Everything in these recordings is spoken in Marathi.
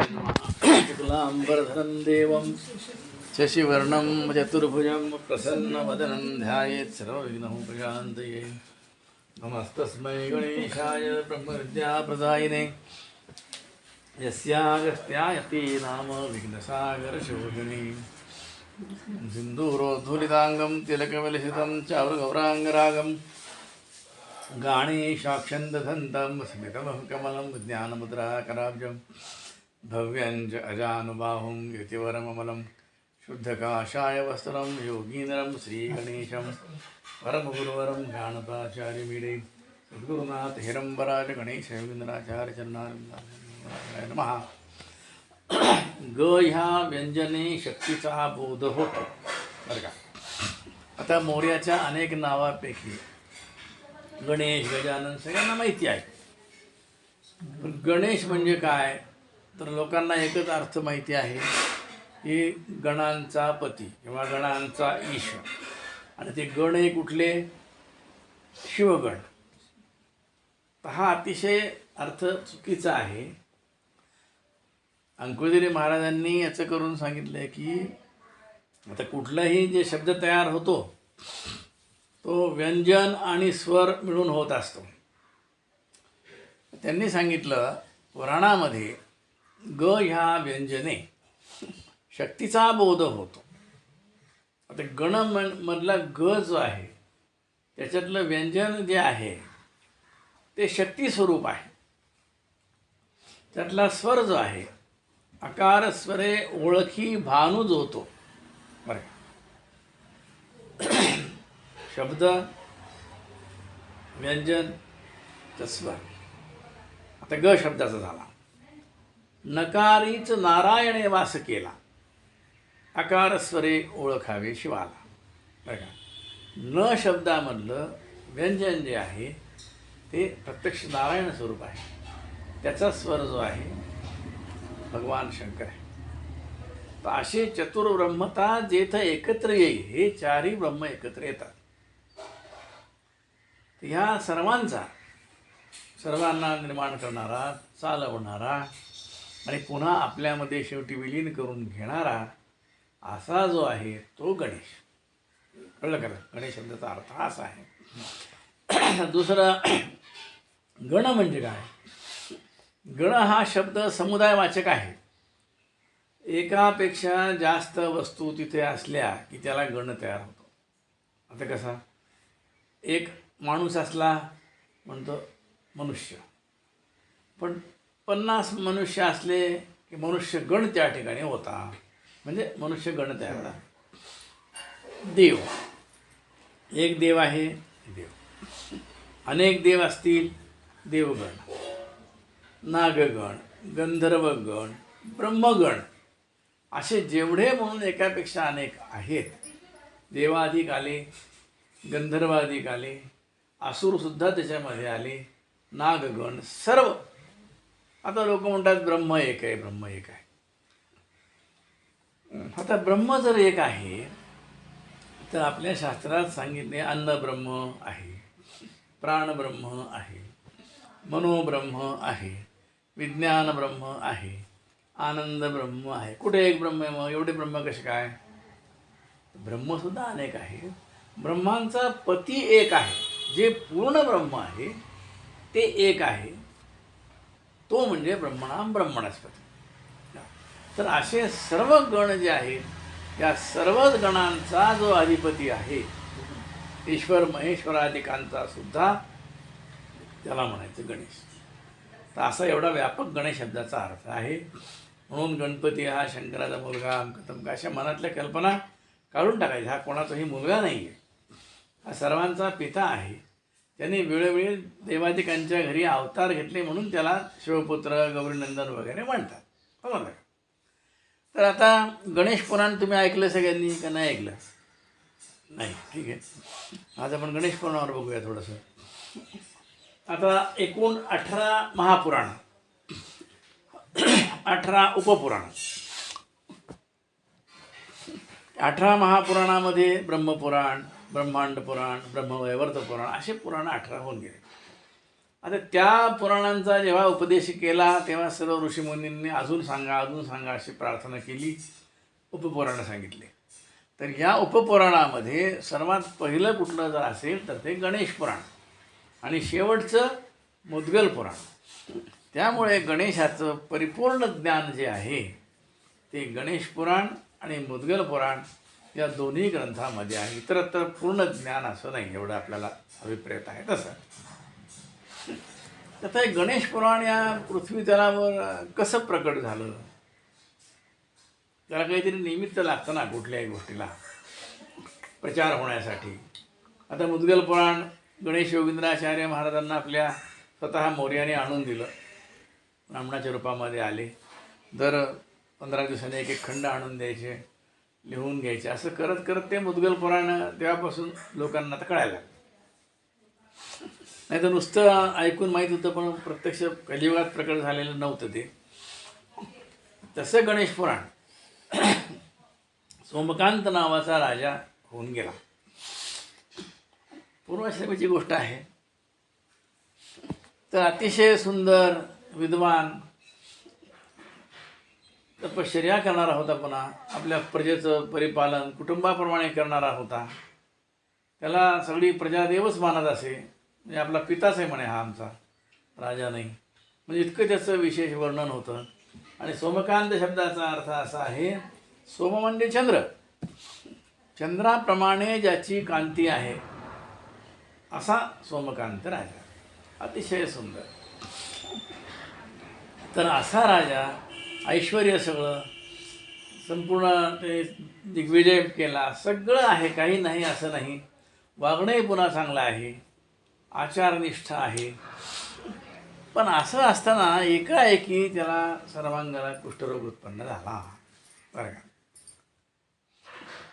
शुक्लाम्बरधरं देवं शशिवर्णं चतुर्भुजं प्रसन्नवदनं ध्यायेत् सर्वविघ्नोपशान्तये। नमस्तस्मै गणेशाय ब्रह्मविद्याप्रदायिने यस्यागस्त्यायते नाम विघ्नसागरशोभिनी। सिन्दूरोद्धूलिताङ्गं तिलकविलसितं चारुगौराङ्गरागं गाणेशाक्षन्दधन्तं स्मितमकमलं ज्ञानमुद्राकराब्जं भव्यं च अजानुबाहुं यतिवरममलं शुद्धकाषाय वस्त्रं योगीन्द्रं श्रीगणेशं परमगुरुवरं ज्ञानप्राचार्यमीडे सद्गुरुनाथ हिरंबराज गणेश योगींद्राचार्य चरणारविंदाय नमः। ग ह्या व्यंजने शक्तीचा बोध होतो बरं का। आता मोर्याच्या अनेक नावापैकी गणेश गजानन सगळ्यांना माहिती आहे, पण गणेश म्हणजे काय तर लोकांना एकच अर्थ माहिती आहे की गणांचा पती किंवा गणांचा ईश, आणि ते गण हे कुठले? शिवगण. तर हा अतिशय अर्थ चुकीचा आहे. अंकुशगिरी महाराजांनी याचं करून सांगितलं की आता कुठलाही जे शब्द तयार होतो तो व्यंजन आणि स्वर मिळून होत असतो. त्यांनी सांगितलं पुराणामध्ये ग ह्या व्यंजने शक्तीचा बोध होतो. आता गण मधला ग जो आहे त्याच्यातलं व्यंजन जे आहे ते शक्ती स्वरूप आहे. त्यातला स्वर जो आहे अकार स्वरे ओळखी भानूज होतो बरं. शब्द व्यंजन स्वर. आता ग शब्दाचा झाला. नकारीच नारायणे वास केला, अकार स्वरे ओळखावे शिवाला बरं का. न शब्दामधलं व्यंजन जे आहे ते प्रत्यक्ष नारायण स्वरूप आहे. त्याचा स्वर जो आहे भगवान शंकर आहे. तर असे चतुर्ब्रह्मता जेथं एकत्र येईल, हे चारही ब्रह्म एकत्र येतात. ह्या सर्वांचा, सर्वांना निर्माण करणारा, चालवणारा आणि पुन्हा आपल्यामध्ये शेवटी विलीन करून घेणारा असा जो आहे तो गणेश. कळलं का? गणेश शब्दाचा अर्थ असा आहे. दुसरं, गण म्हणजे काय? गण हा शब्द समुदायवाचक आहे. एकापेक्षा जास्त वस्तू तिथे असल्या की त्याला गण तयार होतो. आता कसा? एक माणूस असला म्हणतो मनुष्य, पण 50 मनुष्य असले की मनुष्य गण त्या ठिकाणी होता, म्हणजे मनुष्य गण तयार होता. देव, एक देव आहे देव, अनेक देव असतील देवगण, नागगण, गंधर्वगण, ब्रह्मगण, असे जेवढे म्हणून एकापेक्षा अनेक आहेत. देवाधिक आले, गंधर्वाधिक आले, असुरसुद्धा त्याच्यामध्ये आले, नागगण सर्व. आता लोक म्हणतात ब्रह्म एक आहे, ब्रह्म एक आहे. आता ब्रह्म जर एक आहे तर आपल्या शास्त्रात सांगितले अन्न ब्रह्म आहे, प्राणब्रह्म आहे, मनोब्रह्म आहे, विज्ञान ब्रह्म आहे, आनंद ब्रह्म आहे. कुठे एक ब्रह्म आहे? मग एवढे ब्रह्म कसे काय? ब्रह्मसुद्धा अनेक आहे. ब्रह्मांचा पती एक आहे, जे पूर्ण ब्रह्म आहे ते एक आहे, तो म्हणजे ब्रह्मणाम ब्रह्मणस्पती. तर असे सर्व गण जे आहेत या सर्वच गणांचा जो अधिपती आहे ईश्वर महेश्वरादिकांचा सुद्धा त्याला म्हणायचं गणेश. तर असा एवढा व्यापक गणेश शब्दाचा अर्थ आहे. म्हणून गणपती हा शंकराचा मुलगा अमकतमका अशा मनातल्या कल्पना काढून टाकायच्या. हा कोणाचाही मुलगा नाही आहे, हा सर्वांचा पिता आहे. त्यांनी वेळोवेळी देवादिकांच्या घरी अवतार घेतले म्हणून त्याला शिवपुत्र, गौरीनंदन वगैरे म्हणतात. बरोबर. तर आता गणेश पुराण तुम्ही ऐकलं सगळ्यांनी का नाही ऐकलं? नाही, ठीक आहे. आज आपण गणेश पुराणावर बघूया थोडंसं. आता एकूण 18 महापुराण, 18 उपपुराण. 18 महापुराणामध्ये ब्रह्मपुराण, ब्रह्मांड पुराण, ब्रह्मवैवर्त पुराण असे पुराण 18 होऊन गेले. आता त्या पुराणांचा जेव्हा उपदेश केला तेव्हा सर्व ऋषीमुनींनी अजून सांगा अशी प्रार्थना केली, उपपुराणं सांगितले. तर या उपपुराणामध्ये सर्वात पहिलं कुठलं जर असेल तर ते गणेश पुराण आणि शेवटचं मुद्गल पुराण. त्यामुळे गणेशाचं परिपूर्ण ज्ञान जे आहे ते गणेश पुराण आणि मुद्गल पुराण या दोन्ही ग्रंथामध्ये आहे. इतरत्र पूर्ण ज्ञान असं नाही, एवढं आपल्याला अभिप्रेत आहे. तसं तर हे गणेश पुराण या पृथ्वी तलावर कसं प्रकट झालं, त्याला काहीतरी निमित्त लागतं ना कुठल्याही गोष्टीला प्रचार होण्यासाठी. आता मुद्गल पुराण गणेश योगींद्राचार्य महाराजांना आपल्या स्वतः मोर्याने आणून दिलं, ब्राह्मणाच्या रूपामध्ये आले. दर 15 दिवसांनी एक खंड आणून द्यायचे, लिहून घ्यायचे. असं करत करत ते मुद्गल पुराण तेव्हापासून लोकांना आता कळायला लागलं. नाही तर नुसतं ऐकून माहीत होतं पण प्रत्यक्ष कलियुगात प्रकट झालेलं नव्हतं ते. तसं गणेश पुराण सोमकांत नावाचा राजा होऊन गेला. पूर्वाश्रमीची गोष्ट आहे. तर अतिशय सुंदर, विद्वान, तपश्चर्या करणारा होता. पुन्हा आपल्या प्रजेचं परिपालन कुटुंबाप्रमाणे करणारा होता. त्याला सगळी प्रजा देवच मानत असे, म्हणजे आपला पिताच आहे म्हणे हा आमचा, राजा नाही. म्हणजे इतकं त्याचं विशेष वर्णन होतं. आणि सोमकांत शब्दाचा अर्थ असा आहे, सोम म्हणजे चंद्र, चंद्राप्रमाणे ज्याची कांती आहे असा सोमकांत राजा. अतिशय सुंदर. तर असा राजा, ऐश्वर्य सगळं, संपूर्ण ते दिग्विजय केला, सगळं आहे, काही नाही असं नाही. वागणंही पुन्हा चांगलं आहे, आचारनिष्ठ आहे. पण असं असताना एकाएकी त्याला सर्वांगाला कुष्ठरोग उत्पन्न झाला, बरं का.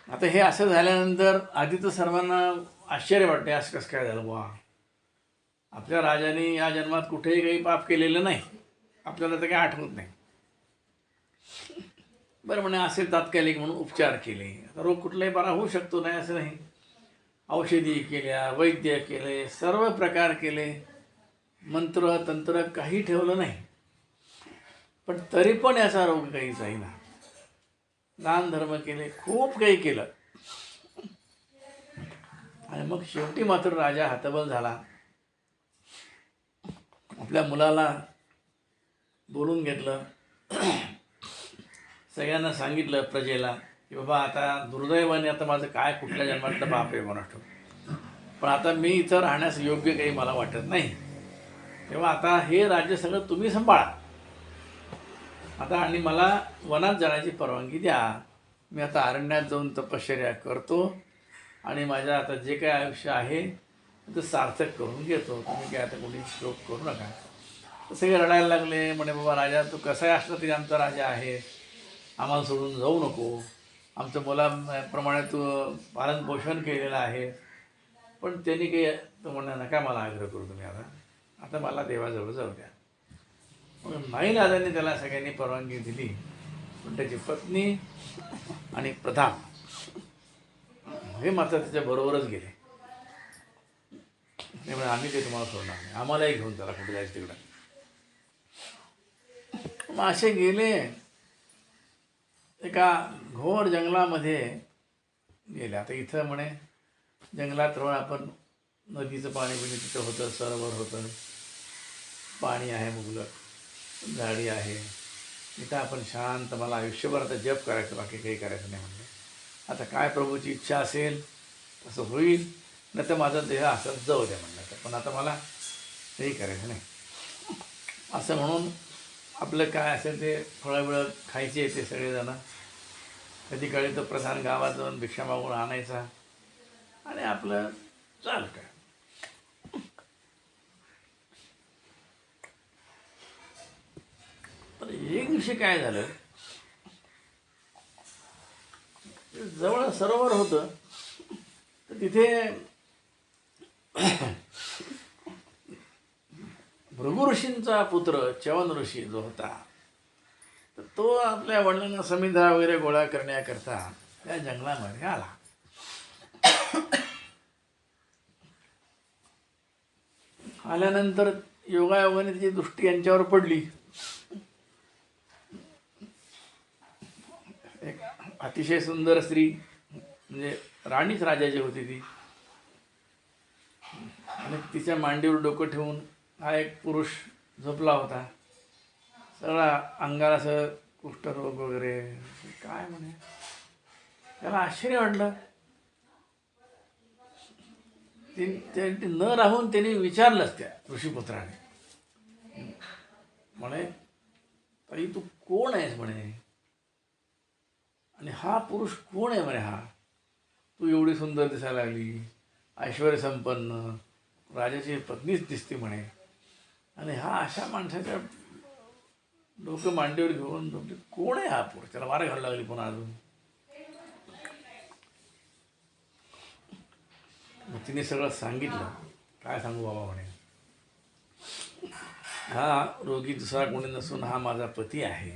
आता हे असं झाल्यानंतर आधी तर सर्वांना आश्चर्य वाटते, असं कसं काय झालं बुवा. आपल्या राजाने या जन्मात कुठेही काही पाप केलेलं नाही, आपल्याला तर काही आठवत नाही. बरं म्हणे असेल तात्कालिक म्हणून उपचार केले. आता रोग कुठलाही बरा होऊ शकतो, नाही असं नाही. औषधी केल्या, वैद्य केले, सर्व प्रकार केले, मंत्र तंत्र काही ठेवलं नाही. पण तरी पण याचा रोग काही जाईना. दान धर्म केले, खूप काही केलं. आणि मग शेवटी मात्र राजा हतबल झाला. आपल्या मुलाला बोलून घेतलं, सगळ्यांना सांगितलं प्रजेला की बाबा आता दुर्दैवाने आता माझं काय कुठल्या जन्मातलं पाप आहे कोणाष्ट, पण आता मी इथं राहण्यास योग्य काही मला वाटत नाही. तेव्हा आता हे राज्य सगळं तुम्ही सांभाळा आता, आणि मला वनात जाण्याची परवानगी द्या. मी आता अरण्यात जाऊन तपश्चर्या करतो आणि माझ्या आता जे काही आयुष्य आहे ते सार्थक करून घेतो. तुम्ही काय आता कोणी शोक करू नका. तर सगळे रडायला लागले. म्हणे बाबा राजा तू कसाही असला तरी आमचा राजा आहे, आम्हाला सोडून जाऊ नको. आमच्या मुलाप्रमाणे तू पालनपोषण केलेलं आहे. पण त्यांनी काही तो म्हणणं नका मला आग्रह करू तुम्ही, आता मला देवाजवळ जाऊ द्या. मग नाईलाजाने त्याला सगळ्यांनी परवानगी दिली. पण त्याची पत्नी आणि प्रधान हे मात्र त्याच्याबरोबरच गेले. त्यामुळे आम्ही ते तुम्हाला सोडणार नाही, आम्हालाही घेऊन चला कुठे जायचं तिकडं. मग असे गेले, एका घोर जंगलामध्ये गेले. आता इथं म्हणे जंगलात रोड आपण नदीचं पाणी पिणे तिथं होतं, सरोवर होतं, पाणी आहे, मुबलक झाडी आहे. इथं आपण शांत, मला आयुष्यभर आता जप करायचं, बाकी काही करायचं नाही म्हणले. आता काय प्रभूची इच्छा असेल तसं होईल, नाही तर माझा देह असं जाऊ द्या म्हणलं. पण आता मला काही करायचं नाही असं म्हणून आपलं काय असेल ते फळं खायचे ते सगळेजणं. कधी काळी तर प्रधान गावात जाऊन भिक्षा मागून आणायचा आणि आपलं चालू काय. पण एक दिवशी काय झालं, जवळ सरोवर होतं, तर तिथे भृगु ऋषींचा पुत्र च्यवन ऋषी जो होता, तर तो आपल्या वडिलांना समिधा वगैरे गोळा करण्याकरता त्या जंगलामध्ये आला. आल्यानंतर योगायोगाने त्याची दृष्टी यांच्यावर पडली. एक अतिशय सुंदर स्त्री, म्हणजे राणीच राजाची होती ती, आणि तिच्या मांडीवर डोकं ठेवून हा एक पुरुष झोपला होता. सगळा अंगाला असं कुष्ठरोग वगैरे, काय म्हणे. त्याला आश्चर्य वाटलं. ते न राहून त्यांनी विचारलंच त्या ऋषीपुत्राने, म्हणे ताई तू कोण आहेस म्हणे, आणि हा पुरुष कोण आहे म्हणे. हा तू एवढी सुंदर दिसायला लागली, ऐश्वर्य संपन्न, राजाची पत्नीच दिसते म्हणे, आणि हा अशा माणसाच्या डोकं मांडीवर घेऊन कोण आहे हा पुरुष. त्याला वारा घालायला लागली पुन्हा अजून. मग तिने सगळं सांगितलं. काय सांगू बाबा म्हणे, हा रोगी दुसरा कोणी नसून हा माझा पती आहे,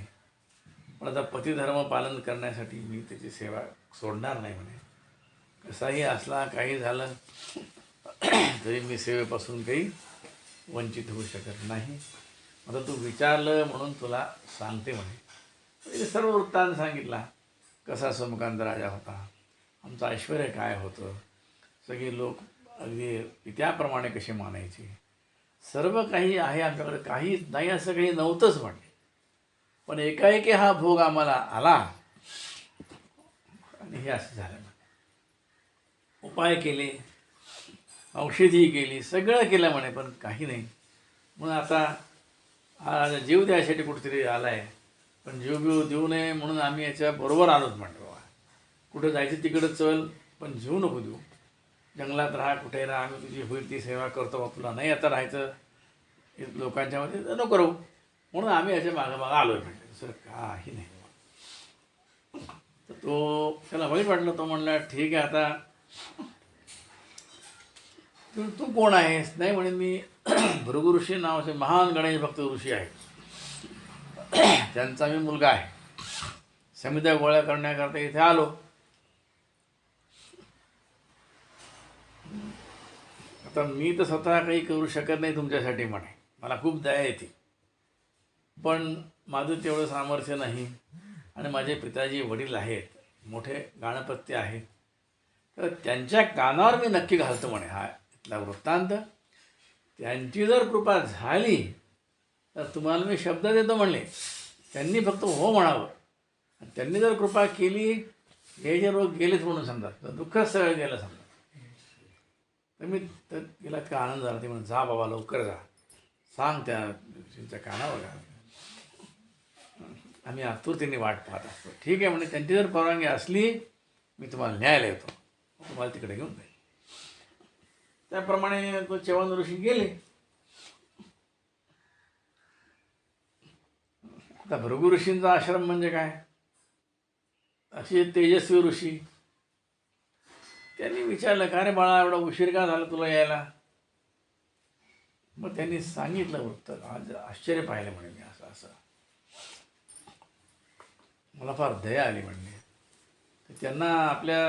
पण आता पतिधर्म पालन करण्यासाठी मी त्याची सेवा सोडणार नाही म्हणे. कसाही असला, काही झालं तरी मी सेवेपासून काही वंचित होऊ शकत नाही. आता तू विचारलं म्हणून तुला सांगते म्हणे. ते सर्व वृत्तांत सांगितला. कसा सोमकांत राजा होता, आमचं ऐश्वर काय होतं, सगळे लोक अगदी पित्याप्रमाणे कसे मानायचे, सर्व काही आहे आमच्याकडे, काही नाही असं काही नव्हतंच म्हणे. पण एकाएकी हा भोग आम्हाला आला आणि हे असं झालं. उपाय केले, औषधी केली, सगळं केलं म्हणे, पण काही नाही. मग आता हा जीव द्यायसाठी कुठेतरी आला आहे, पण जीव बिव देऊ नये म्हणून आम्ही याच्याबरोबर आलोच म्हणतो. बाबा कुठं जायचं तिकडं चल, पण जीव नको देऊ, जंगलात राहा, कुठे राहा, आम्ही तुझी होईल ती सेवा करतो, तुला नाही आता राहायचं लोकांच्यामध्ये नको राहू, म्हणून आम्ही याच्या मागं मागं आलो आहे म्हणजे. सर काही नाही. तर तो त्याला वाईट वाटलं. तो म्हणला ठीक आहे, आता तू कोण आहेस. नाही म्हणे मी भृगु ऋषी नावाचे महान गणेश भक्त ऋषी आहे, त्यांचा मी मुलगा आहे, समित्या गोळ्या करण्याकरता इथे आलो. आता मी तर स्वतः काही करू शकत नाही तुमच्यासाठी म्हणे, मला खूप दया येते, पण माझं तेवढं सामर्थ्य नाही, आणि माझे पिताजी वडील आहेत, मोठे गाणपत्य आहेत, तर त्यांच्या कानावर मी नक्की घालतो म्हणे हा इथला वृत्तांत. त्यांची जर कृपा झाली तर तुम्हाला मी शब्द देतो म्हणले. त्यांनी फक्त हो म्हणावं, त्यांनी जर कृपा केली, हे जे रोग गेलेच म्हणून समजा, तर दुःखच सगळं गेलं समजा. तर मी तर गेला का आनंद झाला. ते म्हणून जा बाबा लवकर जा, सांग त्यांच्या कानावर घाल, आम्ही आतुरतेने वाट पाहत असतो. ठीक आहे म्हणे, त्यांची जर परवानगी असली मी तुम्हाला न्यायला येतो, तुम्हाला तिकडे घेऊन जाईल. त्याप्रमाणे तो चव्हाण ऋषी गेले. आता भृगु ऋषींचा आश्रम म्हणजे काय, असे तेजस्वी ऋषी. त्यांनी विचारलं का रे बाळा एवढा उशीर का झाला तुला यायला. मग त्यांनी सांगितलं वृत्त. आज आश्चर्य पाहिलं म्हणे मी, असं असं मला फार दया आली म्हणणे. तर त्यांना आपल्या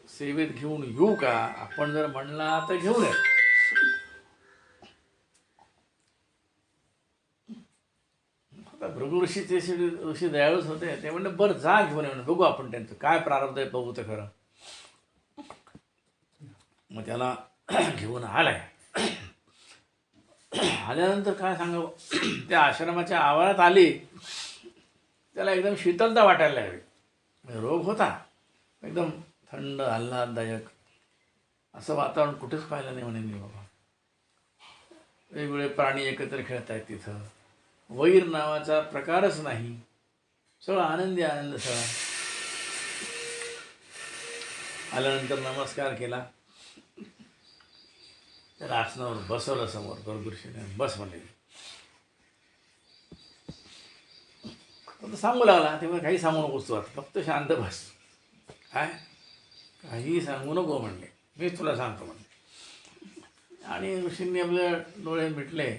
सेवेत घेऊन येऊ का. आपण जर म्हणला तर घेऊन या. आता भृगु ऋषीचे ऋषी दयाळूच होते. ते म्हणले बरं जा घेऊन ये, बघू आपण त्यांचं काय प्रारब्ध आहे बघू तर खरं. मग त्याला घेऊन आलाय. आल्यानंतर काय सांगावं, त्या आश्रमाच्या आवारात आली, त्याला एकदम शीतलता वाटायला लागली. रोग होता, एकदम थंड आल्हाददायक असं वातावरण कुठेच पाहिलं नाही म्हणे मी बाबा. वेगवेगळे प्राणी एकत्र खेळत आहेत तिथं, वैर नावाचा प्रकारच नाही, सगळं आनंदी आनंद सगळा. आल्यानंतर नमस्कार केला, त्या आसनावर बसवलं समोर. भृगुऋषीने बस म्हणले. फक्त सांगू लागला, तेव्हा काही सांगू नकोस तू, आता फक्त शांत बस, काय काही सांगू नको म्हणले, मी तुला सांगतो म्हणले. आणि ऋषींनी आपले डोळे मिटले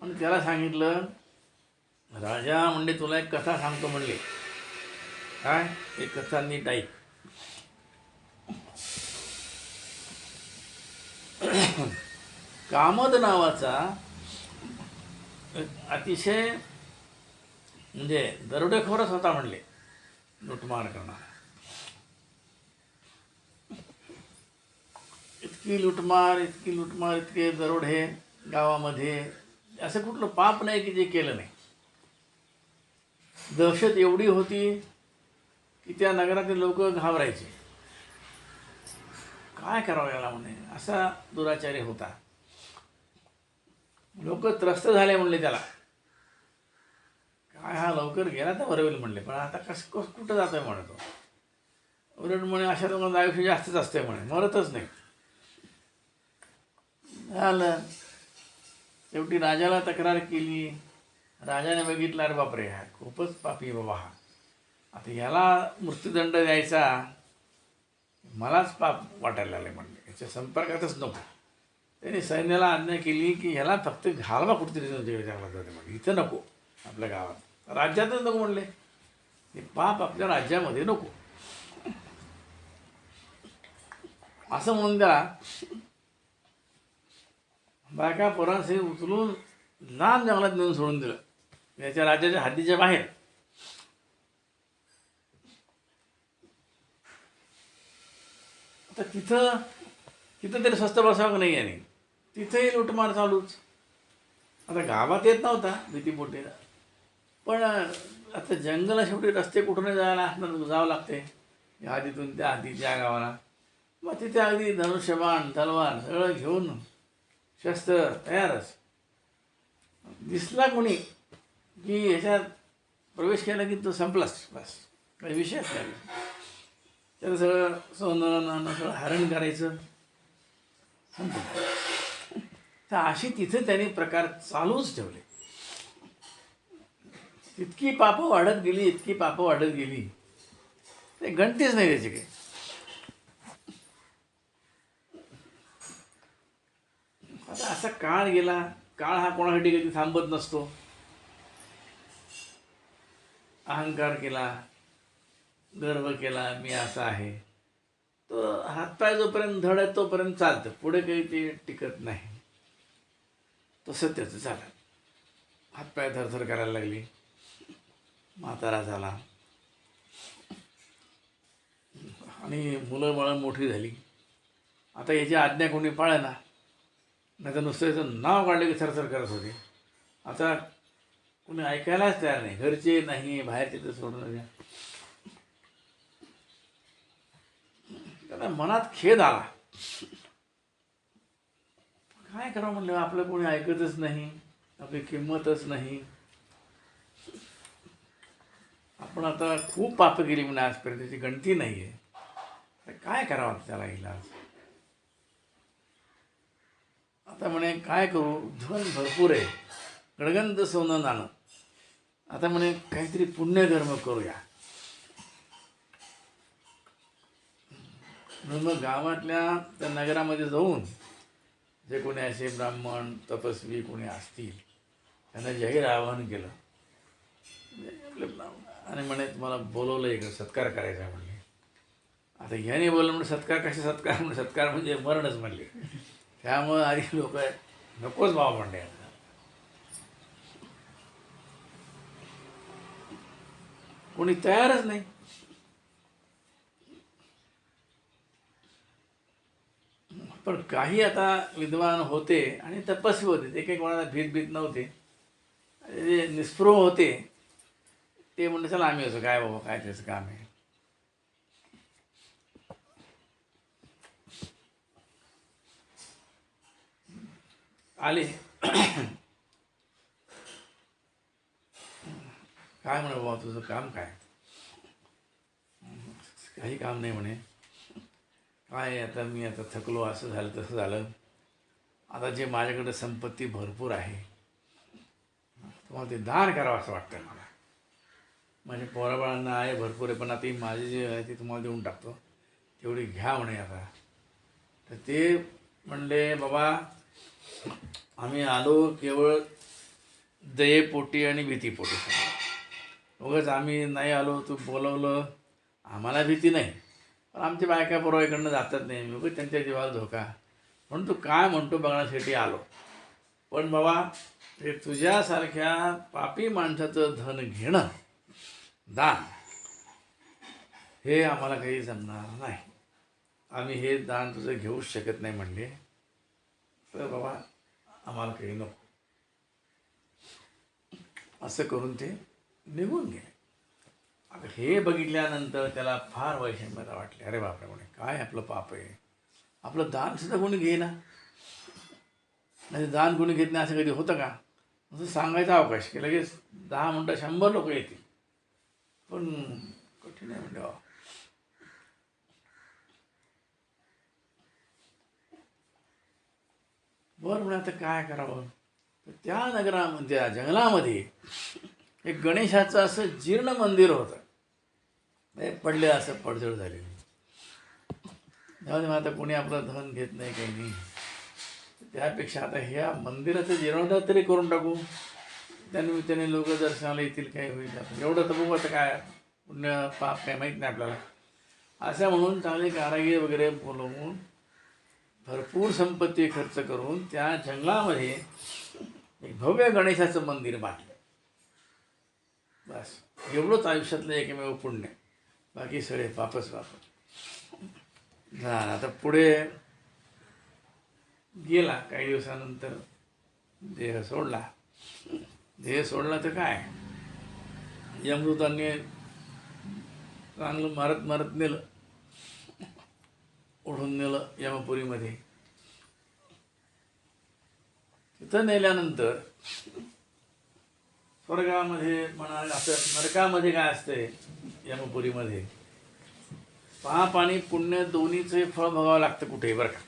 आणि त्याला सांगितलं, राजा म्हणले तुला एक कथा सांगतो म्हणले. काय एक कथा नीट ऐक. कामद नावाचा अतिशय म्हणजे दरोडेखोरच होता म्हणले, लुटमार करणारा. इतकी लुटमार, इतके दरोडे गावामध्ये, असं कुठलं पाप नाही की जे केलं नाही. दहशत एवढी होती की त्या नगरातील लोक घाबरायचे. काय करावं याला म्हणे, असा दुराचारी होता. लोक त्रस्त झाले म्हणले त्याला. काय हा लवकर गेला तर बरं होईल म्हणले, पण आता कुठं जातोय म्हणतो. उलट म्हणे अशा लोकांचं आयुष्य जास्तच असतंय म्हणे, मरतच नाही. झालं, शेवटी राजाला तक्रार केली. राजाने बघितलं, अरे बापरे, हा खूपच पापी बाबा हा, आता ह्याला मृत्यूदंड द्यायचा मलाच पाप वाटायला लागले म्हणले, याच्या संपर्कातच नको. त्यांनी सैन्याला आज्ञा केली की ह्याला फक्त घालवा कुठेतरी जंगलात जाते म्हणजे, इथं नको, आपल्या गावात राज्यातच नको म्हणले. हे पाप आपल्या राज्यामध्ये नको, असं म्हणून त्याला बायका पोरांसही उचलून लांब जंगलात नेऊन सोडून दिलं, याच्या राज्याच्या हद्दीच्या बाहेर. आता तिथं तरी स्वस्त बसावं नाही याने, तिथंही लुटमार चालूच. आता गावात येत नव्हता भीतीपोटी, पण आता जंगला शेवटी रस्ते कुठून जावं लागते, या आधीतून त्या आधी त्या गावाला. मग तिथे अगदी धनुष्यबाण, तलवार सगळं घेऊन शस्त्र तयारच. दिसला कोणी की ह्याच्यात प्रवेश केला की तो संपलाच, बस काही विषयच नाही. त्याचं सगळं सोनं सगळं हरण करायचं, संपलं. तर अशी तिथे त्यांनी प्रकार चालूच ठेवले. इतकी पापं वाढत गेली, ते गणतीच नाही त्याची काही. आता असा काळ गेला. काळ हा कोणासाठी कधी थांबत नसतो. अहंकार केला, गर्व केला, मी असा आहे, तो हातपाय जोपर्यंत धड आहे तोपर्यंत चालतं, पुढे काही ते टिकत नाही. तसं त्याचं झालं. हातपाय थरथर करायला लागली, म्हातारा झाला आणि मुलं बाळं मोठी झाली. आता याची आज्ञा कोणी पाळेना, नाही तर नुसतं याचं नाव काढलं की थरथर करत होते. आता कोणी ऐकायलाच तयार नाही, घरचे नाही, बाहेरचे तर सोडून द्या. त्याला मनात खेद आला. काय करावं म्हणलं, आपलं कोणी ऐकतच नाही, आपली किंमतच नाही. आपण आता खूप पाप केली म्हणजे आजपर्यंत, त्याची गणती नाही आहे. काय करावं त्याला इलाज. आता म्हणे काय करू, धन भरपूर आहे, गडगंज सोनं नाणं. आता म्हणे काहीतरी पुण्यकर्म करूया. म्हणून मग गावातल्या त्या नगरामध्ये जाऊन जे कोणी असे ब्राह्मण तपस्वी कोणी असतील त्यांना जाहीर आवाहन केलं आणि म्हणे तुम्हाला बोलवलं, एक सत्कार करायचा म्हणले. आता ह्याने बोललं म्हणजे सत्कार कसे सत्कार, म्हणजे सत्कार म्हणजे मरणच म्हणले. त्यामुळं आधी लोक नकोच भाव म्हणले. कोणी तयारच नाही. पण काही आता विद्वान होते आणि तपस्वी होते, ते काही कोणाला भीत नव्हते, जे निस्पृह होते ते म्हणले चला आम्ही असं काय बाबा, काय त्याचं काम आहे. आले. काय म्हणे बाबा तुझं काम काय. काही काम नाही म्हणे. काय आता मी आता थकलो, असं झालं तसं झालं, आता जे माझ्याकडे संपत्ती भरपूर आहे तुम्हाला ते दान करावं असं वाटतं मला. माझ्या पोराबाळांना आहे भरपूर आहे, पण आता ही माझी जे आहे ती तुम्हाला देऊन टाकतो, तेवढी घ्या म्हणे आता. तर ते म्हणले बाबा आम्ही आलो केवळ दयेपोटी आणि भीतीपोटी. उगाच आम्ही नाही आलो, तू बोलवलं, आम्हाला भीती नाही, पण आमच्या बायका पोरं इकडनं जातात नाही, उगाच त्यांच्या जीवाला धोका, म्हणून तू काय म्हणतो बघण्यासाठी आलो. पण बाबा हे तुझ्यासारख्या पापी माणसाचं धन घेणं दान हे आम्हाला काही जमणार नाही. आम्ही हे दान तुझं घेऊच शकत नाही म्हणले. तर बाबा आम्हाला काही नको असं करून ते निघून गेले. आता हे बघितल्यानंतर त्याला फार वैषम्यता वाटली. अरे बापरे, म्हणे काय आपलं पाप आहे, आपलं दानसुद्धा कोणी घेईना. नाही दान कोणी घेत नाही असं कधी होतं का? असं सांगायचा अवकाश की लगेच 10 मिनटं 100 लोक येतील. पण कठीण आहे म्हणजे बरं म्हणे आता काय करावं. तर त्या नगरामध्ये त्या जंगलामध्ये एक गणेशाचं असं जीर्ण मंदिर होतं. पडले असं पडझड झालेली. त्यामध्ये आता कोणी आपलं धन घेत नाही, काही नाही. त्यापेक्षा आता ह्या मंदिराचं जीर्णोद्धार तरी करून टाकू. त्याने लोक दर्शनाला येतील, काय होईल. एवढं तर बघू आता काय पुण्य पाप काय माहीत नाही आपल्याला. असं म्हणून चांगले कारागीर वगैरे बोलवून भरपूर संपत्ती खर्च करून त्या जंगलामध्ये एक भव्य गणेशाचं मंदिर बांधलं. बस एवढंच आयुष्यातलं एकमेव पुण्य, बाकी सगळे पापच पाप. झालं. आता पुढे गेला. काही दिवसानंतर देह सोडला. देह सोडला तर काय, यमदूतांनी चांगलं मारत मारत नेलं, ओढून नेलं यमपुरीमध्ये. तिथं नेल्यानंतर स्वर्गामध्ये म्हणा असं नरकामध्ये काय असते यमपुरीमध्ये, पाप आणि पुण्य दोन्हीचे फळ भोगावं लागतं कुठेही बरं का.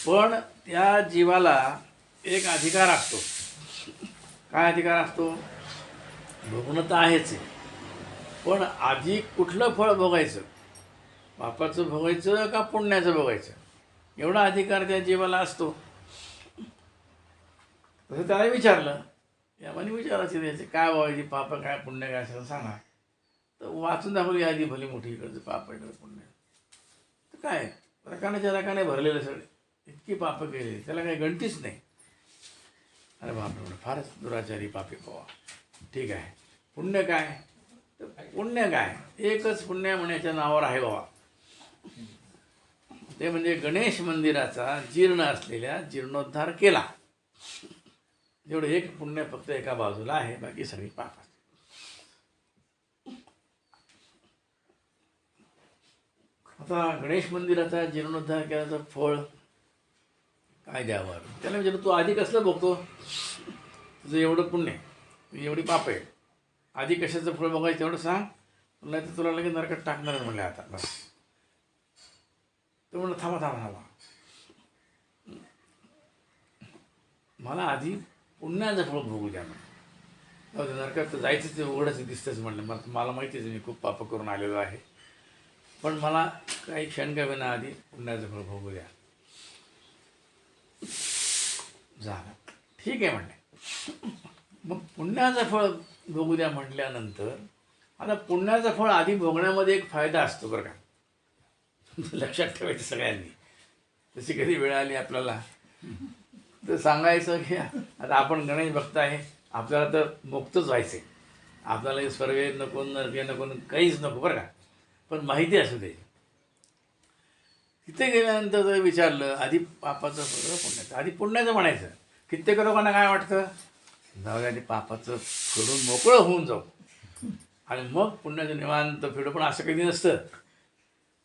पण त्या जीवाला एक अधिकार असतो. काय अधिकार असतो? भोगणं तर आहेच आहे, पण आधी कुठलं फळ भोगायचं, पापाचं भोगायचं का पुण्याचं भोगायचं, एवढा अधिकार त्या जीवाला असतो. तसं त्याला विचारलं, यामध्ये विचारायचे द्यायचे काय व्हायची, पाप काय पुण्य काय असं सांगा. तर वाचून दाखवली आधी भली मोठी, इकडचं पाप इकडं पुण्य. तर काय रकाण्याच्या रकाने भरलेलं सगळे, इतकी पापं केली त्याला काही गणतीच नाही. अरे बापरे, फारच दुराचारी पापी पोवा. ठीक आहे, पुण्य काय? तर पुण्य काय, एकच पुण्य म्हणायच्या नावावर आहे बाबा. ते म्हणजे गणेश मंदिराचा जीर्ण असलेल्या जीर्णोद्धार केला. एवढं एक पुण्य फक्त एका बाजूला आहे, बाकी सगळी पाप. आता गणेश मंदिराचा जीर्णोद्धार केल्याचं फळ काय द्यावं त्याला विचारलं, तू आधी कसलं बघतो, तुझं एवढं पुण्य तुझी एवढी पाप आहे, आधी कशाचं फळ बघायचं तेवढं सांग, नाही तर तुला लगेच नरकात टाकणार म्हणले. आता बस तो म्हणलं थांबा थांबा थांबा, मला आधी पुण्याचं फळ बघू द्या. म्हणलं नरकात तर जायचं ते उघडच दिसतंच. म्हणलं मला माहितीच मी खूप पाप करून आलेलो आहे, पण मला काही क्षण काय विना आधी पुण्याचं फळ बघू द्या. झालं, ठीक आहे म्हणले. मग पुण्याचं फळ भोगू द्या म्हटल्यानंतर आता पुण्याचं फळ आधी भोगण्यामध्ये एक फायदा असतो बरं का, लक्षात ठेवायचं सगळ्यांनी. तशी कधी वेळ आली आपल्याला तर सांगायचं की आता आपण गणेश भक्त आहे, आपल्याला तर मुक्तच व्हायचं आहे, आपल्याला स्वर्ग नको, नरके नको, काहीच नको बरं का, पण माहिती असू दे. तिथे गेल्यानंतर जर विचारलं आधी पापाचं फळ पुण्याचं, आधी पुण्याचं म्हणायचं. कित्येक लोकांना काय वाटतं, जाऊ आधी पापाचं फिरून मोकळं होऊन जाऊ आणि मग पुण्याचं निवांत फिरू. पण असं कधी नसतं.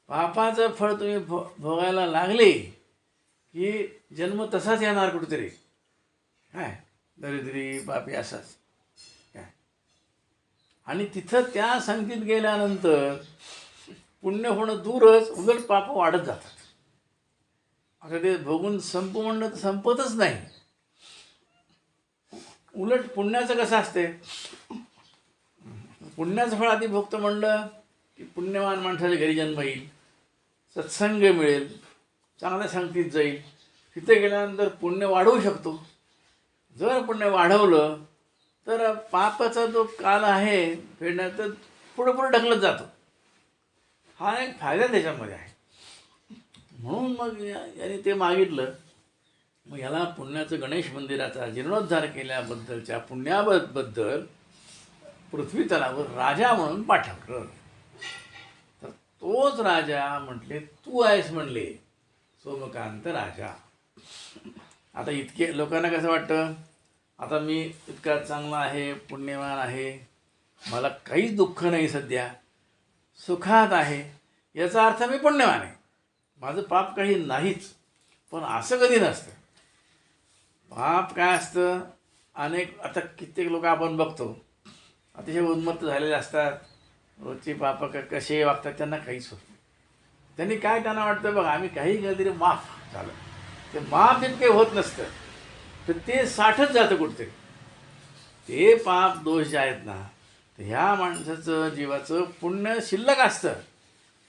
पापाचं फळ तुम्ही भोगायला लागले की जन्म तसाच येणार कुठेतरी, काय दरिद्री पापी असाच काय. आणि तिथं त्या संगतीत गेल्यानंतर पुण्य होणं दूरच, उलट पाप वाढत जातात. आता ते भोगून संपू म्हणलं तर संपतच नाही. उलट पुण्याचं कसं असते, पुण्याचं फळ आधी भोगतो म्हणलं की पुण्यवान माणसाच्या घरी जन्म येईल, सत्संग मिळेल, चांगल्या संगतीत जाईल, तिथे गेल्यानंतर पुण्य वाढवू शकतो. जर पुण्य वाढवलं तर पापाचा जो काल आहे फेडण्यात पुढे पुढे ढकलत जातो. हा एक फायदा त्याच्यामध्ये आहे. म्हणून मग याने ते मागितलं. मग याला पुण्याचं गणेश मंदिराचा जीर्णोद्धार केल्याबद्दलच्या पुण्याबद्दल पृथ्वी तलावर राजा म्हणून पाठवलं. तर तोच राजा म्हटले तू आहेस म्हणले सोमकांत राजा. आता इतके लोकांना कसं वाटतं, आता मी इतका चांगला आहे, पुण्यवान आहे, मला काहीच दुःख नाही, सध्या सुखात आहे, याचा अर्थ मी पुण्यवान आहे, माझं पाप काही नाहीच. पण असं कधी नसतं. पाप काय असतं, अनेक आता कित्येक लोक आपण बघतो अतिशय उन्मत्त झालेले असतात, रोजची पाप कसे वागतात, त्यांना काहीच होत नाही. त्यांनी काय त्यांना वाटतं बघा आम्ही काही केलं तरी माफ झालं. ते माफ इतके होत नसतं, तर ते साठच जातं कुठतरी. ते पाप दोष जे आहेत ना, तर ह्या माणसाचं जीवाचं पुण्य शिल्लक असतं,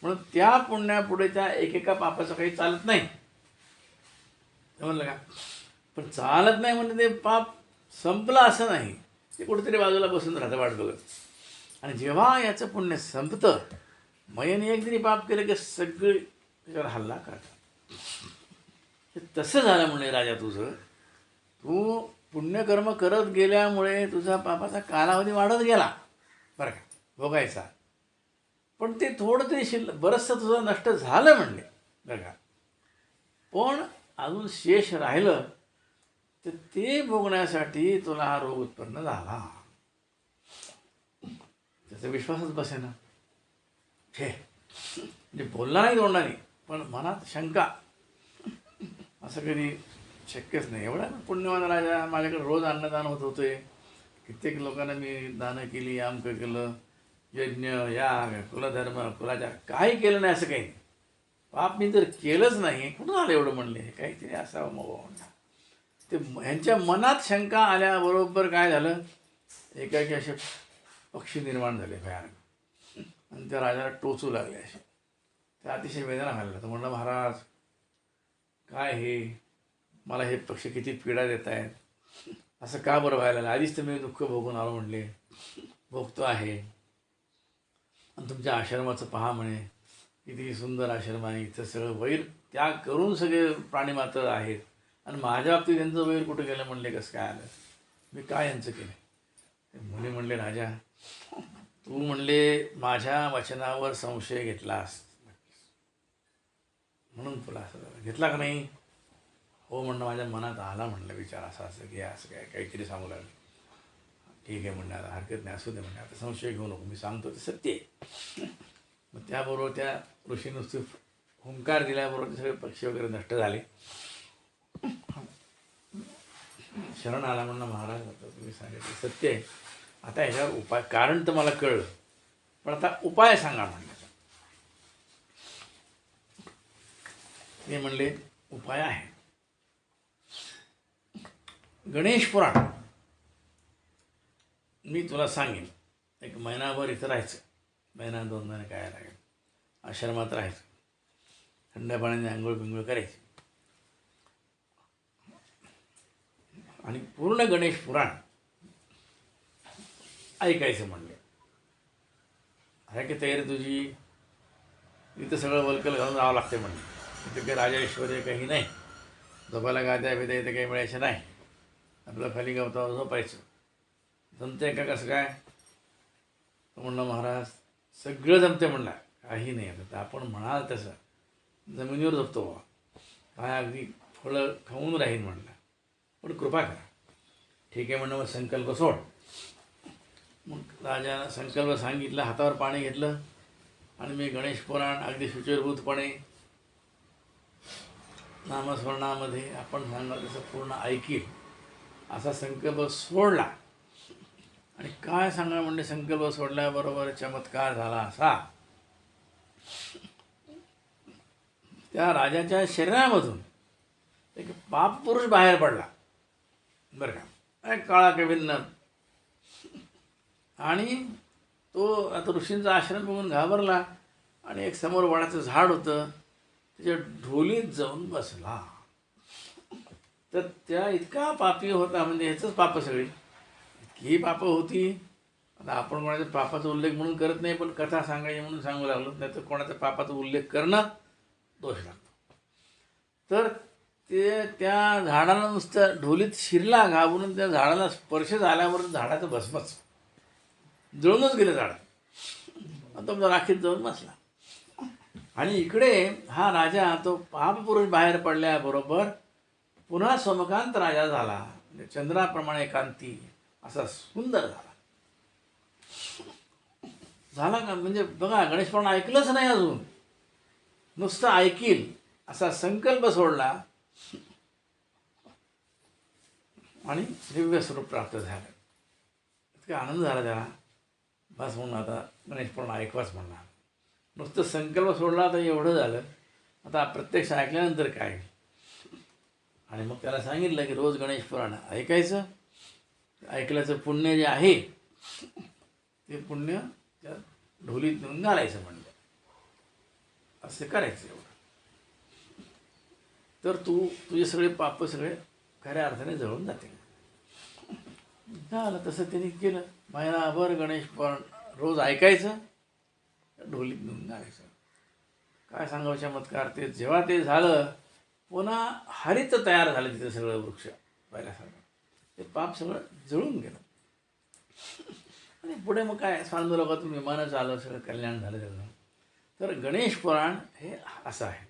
म्हणून त्या पुण्यापुढे त्या एकेका पापाचं काही चालत नाही. समजलं का? पण चालत नाही म्हणजे ते पाप संपलं असं नाही, ते कुठेतरी बाजूला बसून राहतं वाट बघत. आणि जेव्हा याचं पुण्य संपतं, मयने एक जरी पाप केलं की सगळे त्याच्यावर हल्ला करतात. तसं झालं म्हणजे राजा तुझं, तू पुण्यकर्म करत गेल्यामुळे तुझा पापाचा कालावधी वाढत गेला बरं का, भोगायचा. पण ते थोडं तरी बरंचसं तुझं नष्ट झालं म्हणले बरं का. पण अजून शेष राहिलं, तर ते भोगण्यासाठी तुला हा रोग उत्पन्न झाला. त्याचा विश्वासच बसे ना. हे म्हणजे बोलला नाही तोंडाने, पण मनात शंका, असं कधी शक्यच नाही. एवढा पुण्यवान राजा, माझ्याकडे रोज अन्नदान होत होते, कित्येक लोकांना मी दानं केली, आमकं केलं, यज्ञ याग कुलधर्म कुलाच्या काही केलं नाही, असं काही नाही. पाप मी जर केलंच नाही, कुठून आलं एवढं म्हणले, काहीतरी असावं मग म्हणलं. ते ह्यांच्या मनात शंका आल्याबरोबर काय झालं, एकाएकी असे पक्षी निर्माण झाले भयानक, आणि त्या राजाला टोचू लागले असे. त्या अतिशय वेदना व्हायला. तर म्हणलं महाराज काय हे, मला हे पक्षी किती पीडा देत आहेत, असं का बरं व्हायला लागलं, आधीच तर मी दुःख भोगून आलो म्हणले, भोगतो आहे. आणि तुमच्या आश्रमाचं पहा म्हणे, किती सुंदर आश्रम आहे, इथं सगळं वैर त्याग करून सगळे प्राणीमात्र आहेत, आणि माझ्या बाबतीत त्यांचं वैर कुठं गेलं म्हणले, कसं काय आलं, मी काय यांचं केलं. ते मुनी म्हणले राजा, तू म्हणले माझ्या वचनावर संशय घेतलास म्हणून तुला असं झालं. घेतला का नाही? हो म्हणणं, माझ्या मनात आला म्हणलं विचार, असं असं की असं काय काहीतरी सांगू लागलं. ठीक आहे म्हणलं, आता हरकत नाही, असू दे म्हणलं, आता संशय घेऊ नको, मी सांगतो ते सत्य आहे. मग त्याबरोबर त्या ऋषी नुसते हुंकार दिल्याबरोबर ते सगळे पक्षी वगैरे नष्ट झाले. शरण आला म्हणणं, महाराज आता तुम्ही सांगितलं सत्य आहे, आता ह्याच्यावर उपाय, कारण तर मला कळलं, पण आता उपाय सांगा म्हणलं. ते म्हणले उपाय आहे, गणेश पुराण मी तुला सांगेन. एक महिनाभर इथं राहायचं, महिना 2 महिने काय लागेल, आश्रमात राहायचं, थंड पाण्याने आंघोळ बिंघोळ करायची, आणि पूर्ण गणेश पुराण ऐकायचं म्हणले. आहे की तयारी तुझी? इथं सगळं वलकल घालून राहावं लागते म्हणले. इथं काही राजा ऐश्वर्य काही नाही, झोपायला गाद्या बिद्या इथं काही मिळायचं नाही, आपलं खाली गवतावर झोपायचं. जमते का कसं काय? म्हणलं महाराज सगळं जमते म्हणलं, काही नाही, आता आपण म्हणाल तसं जमिनीवर झोपतो बाबा, काय अगदी फळं खाऊन राहील म्हणलं, पण कृपा करा. ठीक आहे म्हणलं, मग संकल्प सोड. मग राजानं संकल्प सांगितलं, हातावर पाणी घेतलं, आणि मी गणेश पुराण अगदी शुचिरभूतपणे नामस्मरणामध्ये आपण सांगाल तसं पूर्ण ऐकील असा संकल्प सोडला. आणि काय सांगा म्हणजे संकल्प सोडल्याबरोबर चमत्कार झाला असा, त्या राजाच्या शरीरामधून एक पाप पुरुष बाहेर पडला बरं का, एक काळा कविन्न. आणि तो आता ऋषींचा आश्रम बघून घाबरला, आणि एक समोर वडाचं झाड होतं, त्याच्या ढोलीत जाऊन बसला. तर त्या इतका पापी होता, म्हणजे ह्याचंच पापं सगळी ही पापं होती. आता आपण कोणाच्या पापाचा उल्लेख म्हणून करत नाही, पण कथा सांगायची म्हणून सांगू लागलो, नाही तर कोणाच्या पापाचा उल्लेख करणं दोष लागतो. तर ते त्या झाडाला नुसतं ढोलीत शिरला, घाबरून त्या झाडाला स्पर्श झाल्यावर झाडाचं भस्मच जळूनच गेलं झाड. तो राखीत जाऊन बसला. आणि इकडे हा राजा तो पापपुरुष बाहेर पडल्याबरोबर पुन्हा सोमकांत राजा झाला. म्हणजे चंद्राप्रमाणे कांती असा सुंदर झाला का. म्हणजे बघा, गणेश पुराण ऐकलंच नाही अजून, नुसतं ऐकील असा संकल्प सोडला आणि दिव्य स्वरूप प्राप्त झालं. इतका आनंद झाला त्याला. बस म्हणून आता गणेश पुराण ऐकवाच म्हणला. नुसतं संकल्प सोडला तर एवढं झालं, आता प्रत्यक्ष ऐकल्यानंतर काय. आणि मग त्याला सांगितलं की रोज गणेश पुराण ऐकायचं, ऐकल्याचं पुण्य जे आहे ते पुण्य त्या ढोलीत नेऊन घालायचं म्हणलं. असं करायचं एवढं, तर तुझे सगळे पाप सगळे खऱ्या अर्थाने जळून जातील. झालं तसं त्यांनी केलं. महिनाभर गणेश पुराण रोज ऐकायचं, ढोलीत नेऊन घालायचं. काय सांगावं चमत्कार. ते जेव्हा ते झालं, पुन्हा हरित तयार झालं तिथे सगळं वृक्ष पहिल्यासारखं. ते पाप सगळं जळून गेलं. आणि पुढे मग काय सांगू लोकातून विमानं चाललं, सगळं कल्याण झालं त्याचं. तर गणेश पुराण हे असं आहे.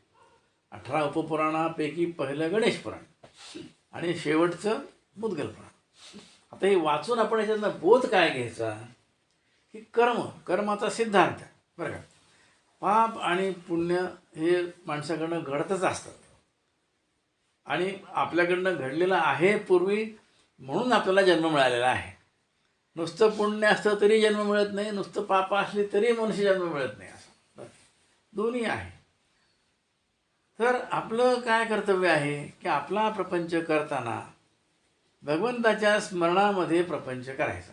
18 उपपुराणापैकी पहिलं गणेश पुराण आणि शेवटचं मुद्गल पुराण. आता हे वाचून आपण याच्यातनं बोध काय घ्यायचा की कर्माचा सिद्धांत बरं का. पाप आणि पुण्य हे माणसाकडनं घडतच असतात आणि आपल्याकडनं घडलेलं आहे पूर्वी, म्हणून आपल्याला जन्म मिळालेला आहे. नुसतं पुण्य असतं तरी जन्म मिळत नाही, नुसतं पाप असले तरी मनुष्य जन्म मिळत नाही. असं दोन्ही आहे. तर आपलं काय कर्तव्य आहे की आपला प्रपंच करताना भगवंताच्या स्मरणामध्ये प्रपंच करायचा.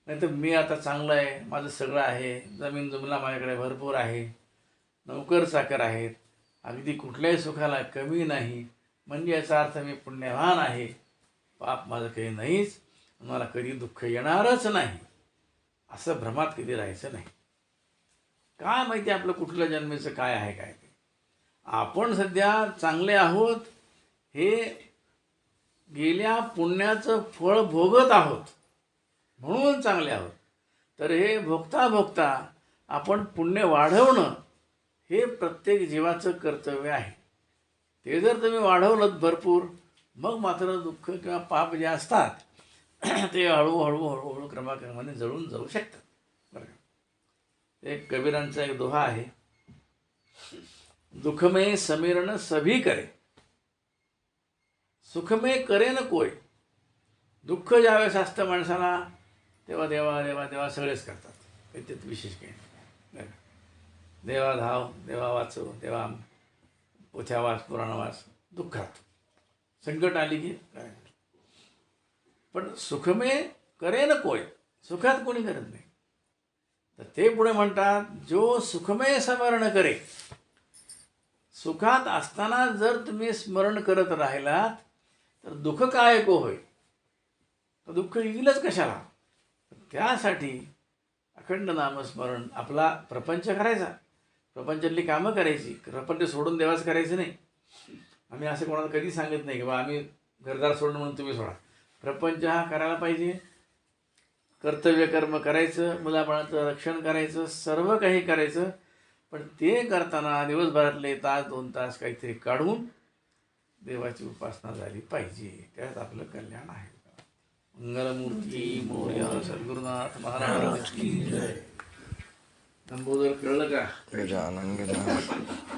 नाही तर मी आता चांगलं आहे, माझं सगळं आहे, जमीन जुमला माझ्याकडे भरपूर आहे, नोकर चाकर आहेत, अगदी कुठल्याही सुखाला कमी नाही, म्हणजे याचा अर्थ मी पुण्यवान आहे, पाप माझं काही नाहीच, मला कधी दुःख येणारच नाही, असं भ्रमात कधी राहायचं नाही. काय माहिती आपलं कुठलं जन्मेचं काय आहे काय ते. आपण सध्या चांगले आहोत, हे गेल्या पुण्याचं फळ भोगत आहोत म्हणून चांगले आहोत. तर हे भोगता भोगता आपण पुण्य वाढवणं हे प्रत्येक जीवाचं कर्तव्य आहे. ते जर तुम्ही वाढवलं भरपूर, मग मात्र दुःख किंवा पाप जे असतात ते हळूहळू क्रमाक्रमाने जळून जाऊ शकतात. बरं का. एक कबीरांचा एक दोहा आहे, दुःख में समीरण सभी करे, सुख में करे न कोय. दुःख ज्यावेळेस असतं माणसाला तेव्हा देवा देवा देवा सगळेच करतात, त्याच्यात विशेष काही नाही. देवा धाव, देवा वाचव, देवा पोथ्या वाच, पुराण वाच. दुःखात संकट आली की काय. पण सुखमे करे न कोय, सुखात कोणी करत नाही. तर ते पुढे म्हणतात, जो सुखमय स्मरण करे. सुखात असताना जर तुम्ही स्मरण करत राहिलात तर दुःख काय को होय, तर दुःख येईलच कशाला. त्यासाठी अखंड नामस्मरण, आपला प्रपंच करायचा, प्रपंचातली कामं करायची. प्रपंच सोडून देवाच करायचं नाही. आम्ही असं कोणाला कधी सांगत नाही की बा आम्ही घरदार सोडणं म्हणून तुम्ही सोडा. प्रपंच हा करायला पाहिजे, कर्तव्य कर्म करायचं, मुलाबाळाचं रक्षण करायचं, सर्व काही करायचं. पण ते करताना दिवसभरातले तास 2 तास काहीतरी काढून देवाची उपासना झाली पाहिजे. त्यात आपलं कल्याण आहे. मंगलमूर्ती मोरया सद्गुरुनाथ महाराज की जय. नंबोदर कळलं का? गजानन गजानन